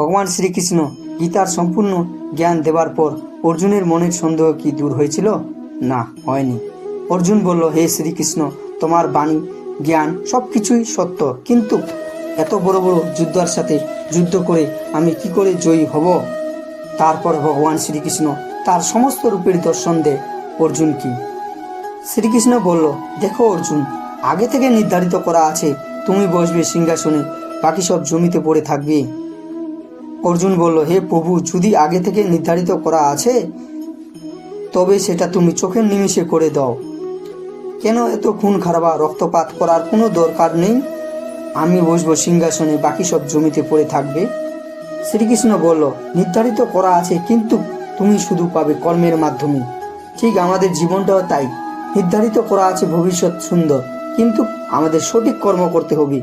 ভগবান শ্রীকৃষ্ণ গীতার সম্পূর্ণ জ্ঞান দেবার পর অর্জুনের মনের সন্দেহ কি দূর হয়েছিল? না, হয়নি। অর্জুন বলল, হে শ্রীকৃষ্ণ, তোমার বাণী জ্ঞান সব কিছুই সত্য, কিন্তু এত বড় বড় যোদ্ধার সাথে যুদ্ধ করে আমি কি করে জয়ী হব? তারপর ভগবান শ্রীকৃষ্ণ তার সমস্ত রূপের দর্শন দেয় অর্জুন কি। শ্রীকৃষ্ণ বলল, দেখো অর্জুন, আগে থেকে নির্ধারিত করা আছে তুমি বসবে সিংহাসনে, বাকি সব জমিতে পড়ে থাকবে। অর্জুন বলল, হে প্রভু, যদি আগে থেকে নির্ধারিত করা আছে তবে সেটা তুমি চোখের নিমেষে করে দাও। কেন এত খুন খারাপ রক্তপাত করার কোনো দরকার নেই। আমি বসবো সিংহাসনে, বাকি সব জমিতে পড়ে থাকবে। শ্রীকৃষ্ণ বলল, নির্ধারিত করা আছে, কিন্তু তুমি শুধু পাবে কর্মের মাধ্যমে। ঠিক আমাদের জীবনটাও তাই, নির্ধারিত করা আছে ভবিষ্যৎ সুন্দর, কিন্তু আমাদের সঠিক কর্ম করতে হবে।